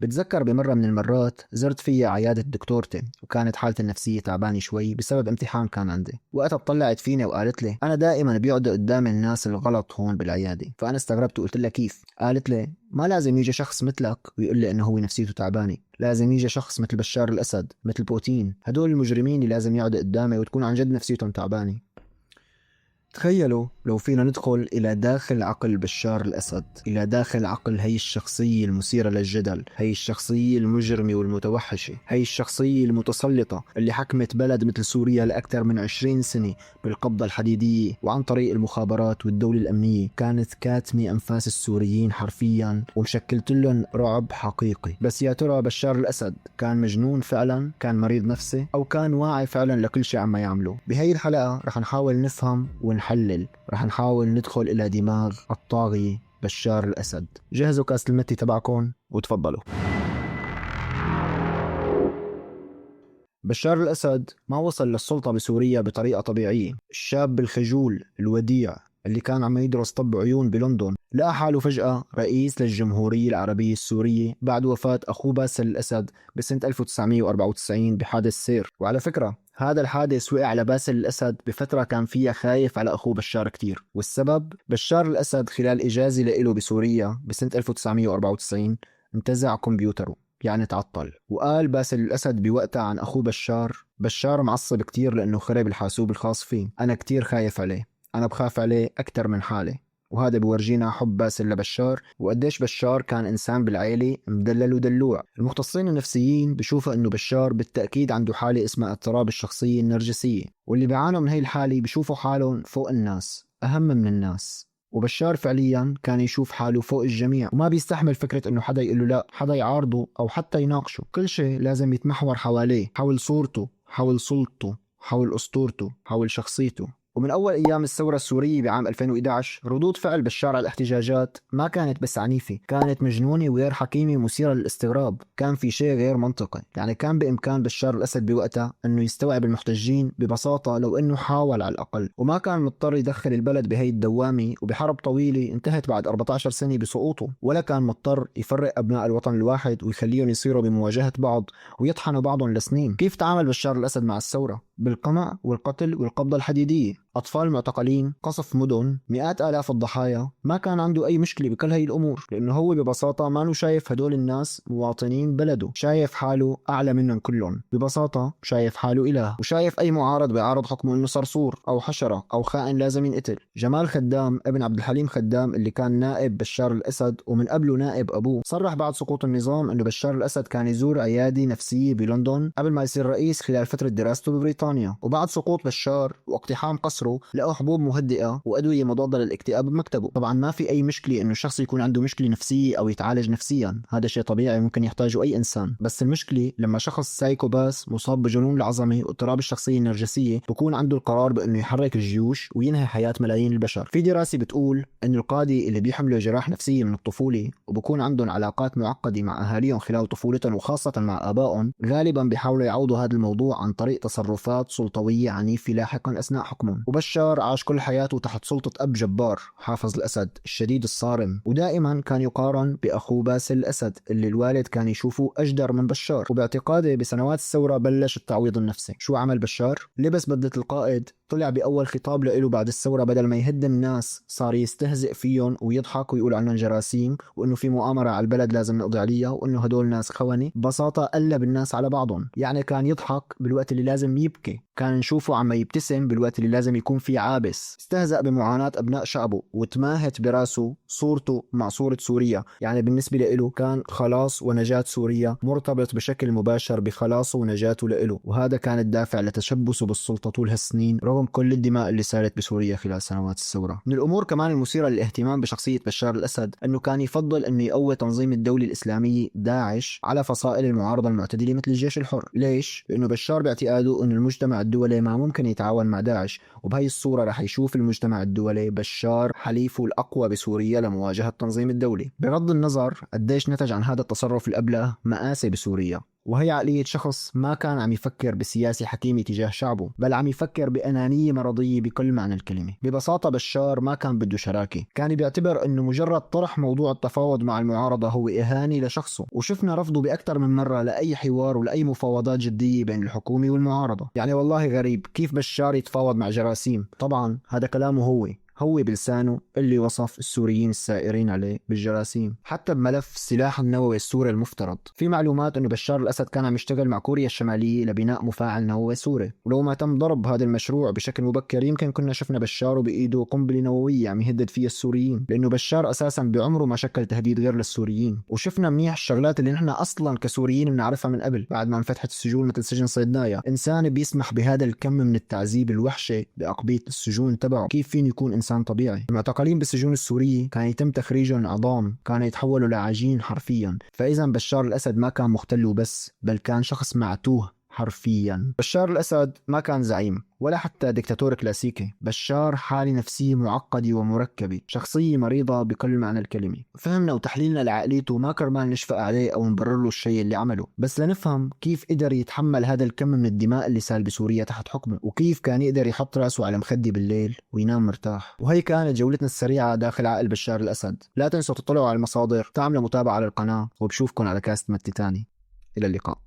بتذكر بمرة من المرات زرت فيها عيادة دكتورتي، وكانت حالتي النفسية تعبانة شوي بسبب امتحان كان عندي. وقتها طلعت فيني وقالت لي أنا دائما بيقعدوا قدام الناس الغلط هون بالعيادة. فأنا استغربت وقلت لها كيف؟ قالت لي ما لازم يجي شخص مثلك ويقول لي إنه هو نفسيته تعبانة، لازم يجي شخص مثل بشار الأسد، مثل بوتين، هدول المجرمين اللي لازم يقعدوا قدامي وتكون عن جد نفسيتهم تعبانة. تخيلوا لو فينا ندخل إلى داخل عقل بشار الأسد، إلى داخل عقل هي الشخصية المثيرة للجدل، هي الشخصية المجرمة والمتوحشة، هي الشخصية المتسلطة اللي حكمت بلد مثل سوريا لأكثر من 20 سنة بالقبضة الحديدية وعن طريق المخابرات والدولة الأمنية. كانت كاتمة أنفاس السوريين حرفيا ومشكلت لهم رعب حقيقي. بس يا ترى بشار الأسد كان مجنون فعلا؟ كان مريض نفسي؟ أو كان واعي فعلا لكل شيء عم يعمله؟ بهي الحلقة رح نحاول نفهم ونحلل، رح نحاول ندخل إلى دماغ الطاغية بشار الأسد. جهزوا كاس المتي تبعكم وتفضلوا. بشار الأسد ما وصل للسلطة بسوريا بطريقة طبيعية. الشاب الخجول الوديع اللي كان عم يدرس طب عيون بلندن لقى حاله فجأة رئيس للجمهورية العربية السورية بعد وفاة أخوه باسل الأسد بسنة 1994 بحادث سير. وعلى فكرة هذا الحادث وقع على باسل الأسد بفترة كان فيها خايف على أخوه بشار كتير. والسبب بشار الأسد خلال إجازة له بسوريا بسنة 1994 انتزع كمبيوتره، يعني تعطل. وقال باسل الأسد بوقتها عن أخوه بشار معصب كتير لأنه خرب الحاسوب الخاص فيه، أنا كتير خايف عليه، أنا بخاف عليه أكتر من حالي. وهذا بورجينا حب باسل لبشار وقديش بشار كان إنسان بالعيلة مدلل ودلوع. المختصين النفسيين بشوفوا إنه بشار بالتأكيد عنده حالة اسمها اضطراب الشخصية النرجسية، واللي بيعانوا من هي الحالة بشوفوا حالهم فوق الناس، أهم من الناس. وبشار فعليا كان يشوف حاله فوق الجميع وما بيستحمل فكرة انه حدا يقول له لا، حدا يعارضه او حتى يناقشه. كل شيء لازم يتمحور حواليه، حول صورته، حول سلطته، حول اسطورته، حول شخصيته. ومن أول أيام الثورة السورية بعام 2011 ردود فعل بشار على الاحتجاجات ما كانت بس عنيفة، كانت مجنونة وغير حكيمة مثيرة للاستغراب. كان في شيء غير منطقي، يعني كان بإمكان بشار الأسد بوقتها أنه يستوعب المحتجين ببساطة لو أنه حاول على الأقل، وما كان مضطر يدخل البلد بهي الدوامة وبحرب طويلة انتهت بعد 14 سنة بسقوطه، ولا كان مضطر يفرق أبناء الوطن الواحد ويخليهم يصيروا بمواجهة بعض ويطحنوا بعضهم لسنين. كيف تعامل بشار الأسد مع الثورة؟ بالقمع والقتل والقبضة الحديدية، أطفال معتقلين، قصف مدن، مئات آلاف الضحايا. ما كان عنده أي مشكلة بكل هاي الأمور لأنه هو ببساطة ما شايف هدول الناس مواطنين بلده، شايف حاله أعلى منهم كلهم، ببساطة شايف حاله إله. وشايف أي معارض بيعارض حكمه إنه صرصور أو حشرة أو خائن لازم ينقتل. جمال خدام ابن عبد الحليم خدام اللي كان نائب بشار الأسد ومن قبله نائب أبوه صرح بعد سقوط النظام إنه بشار الأسد كان يزور عيادة نفسية بلندن قبل ما يصير رئيس خلال فترة دراسته ببريطانيا. وبعد سقوط بشار واقتحام قصره لقوا حبوب مهدئة وأدوية مضادة للاكتئاب بمكتبه. طبعا ما في أي مشكلة إنه الشخص يكون عنده مشكلة نفسية أو يتعالج نفسيا، هذا شيء طبيعي ممكن يحتاجه أي إنسان. بس المشكلة لما شخص سايكوباس مصاب بجنون العظمة واضطراب الشخصية النرجسية بكون عنده القرار بأنه يحرك الجيوش وينهي حياة ملايين البشر. في دراسة بتقول إنه القادة اللي بيحملوا جراح نفسية من الطفولة وبكون عندهم علاقات معقدة مع أهاليهم خلال طفولتهم وخاصة مع آبائهم غالبا بيحاولوا يعوضوا هذا الموضوع عن طريق تصرفات سلطوية عنيفة لاحقا أثناء حكمهم. وبشار عاش كل حياته تحت سلطة أب جبار حافظ الأسد الشديد الصارم، ودائما كان يقارن بأخوه باسل الأسد اللي الوالد كان يشوفه أجدر من بشار. وباعتقاده بسنوات الثورة بلش التعويض النفسي. شو عمل بشار؟ لبس بدلة القائد، طلع بأول خطاب له بعد الثورة بدل ما يهدم الناس صار يستهزئ فيهم ويضحك ويقول عنهم جراثيم وإنه في مؤامرة على البلد لازم نقضي عليها وإنه هدول ناس خونة. ببساطة قلب الناس على بعضهم، يعني كان يضحك بالوقت اللي لازم يبكي، كان نشوفه عم يبتسم بالوقت اللي لازم يكون فيه عابس. استهزأ بمعاناة أبناء شعبه وتماهت براسه صورته مع صورة سوريا، يعني بالنسبة له كان خلاص ونجاة سوريا مرتبط بشكل مباشر بخلاصه ونجاته له، وهذا كان الدافع لتشبثه بالسلطة طول هالسنين رغم كل الدماء اللي سالت بسوريا خلال سنوات الثورة. من الأمور كمان المثيرة للاهتمام بشخصية بشار الأسد أنه كان يفضل أنه يقوي تنظيم الدولة الإسلامية داعش على فصائل المعارضة المعتدلة مثل الجيش الحر. ليش؟ لأنه بشار باعتقاده أن المجتمع الدولي ما ممكن يتعاون مع داعش، وبهي الصورة رح يشوف المجتمع الدولي بشار حليفه الأقوى بسوريا لمواجهة التنظيم الدولي. بغض النظر قديش نتج عن هذا التصرف الأبله مآسي بسوريا، وهي عقلية شخص ما كان عم يفكر بسياسة حكيمة تجاه شعبه، بل عم يفكر بأنانية مرضية بكل معنى الكلمة. ببساطة بشار ما كان بده شراكة، كان بيعتبر أنه مجرد طرح موضوع التفاوض مع المعارضة هو إهانة لشخصه، وشفنا رفضه بأكثر من مرة لأي حوار ولأي مفاوضات جدية بين الحكومة والمعارضة. يعني والله غريب كيف بشار يتفاوض مع جراثيم. طبعا هذا كلامه هو بلسانه اللي وصف السوريين السائرين عليه بالجراثيم. حتى بملف السلاح النووي السوري المفترض، في معلومات انه بشار الاسد كان عم يشتغل مع كوريا الشماليه لبناء مفاعل نووي سوري، ولو ما تم ضرب هذا المشروع بشكل مبكر يمكن كنا شفنا بشار بايده قنبله نوويه عم يهدد فيها السوريين، لانه بشار اساسا بعمره ما شكل تهديد غير للسوريين. وشفنا منيح الشغلات اللي نحن اصلا كسوريين بنعرفها من قبل، بعد ما انفتحت السجون مثل سجن صيدنايا. انسان بيسمح بهذا الكم من التعذيب الوحشه باقبيه السجون تبعه، كيف فين يكون انسان طبيعي؟ المعتقلين بالسجون السورية كان يتم تخريجهم عظام، كانوا يتحولوا لعجين حرفيا. فإذا بشار الأسد ما كان مختل وبس، بل كان شخص معتوه حرفيا. بشار الأسد ما كان زعيم ولا حتى ديكتاتور كلاسيكي. بشار حالة نفسية معقدة ومركبة، شخصية مريضة بكل معنى الكلمة. فهمنا وتحليلنا لعقليته ما كرمال نشفق عليه أو نبرر له الشيء اللي عمله، بس لنفهم كيف قدر يتحمل هذا الكم من الدماء اللي سال بسوريا تحت حكمه، وكيف كان يقدر يحط راسه على مخدة بالليل وينام مرتاح. وهي كانت جولتنا السريعة داخل عقل بشار الأسد. لا تنسوا تطلعوا على المصادر، تعملوا متابعة على القناة، وبشوفكن على كاست متي تاني. إلى اللقاء.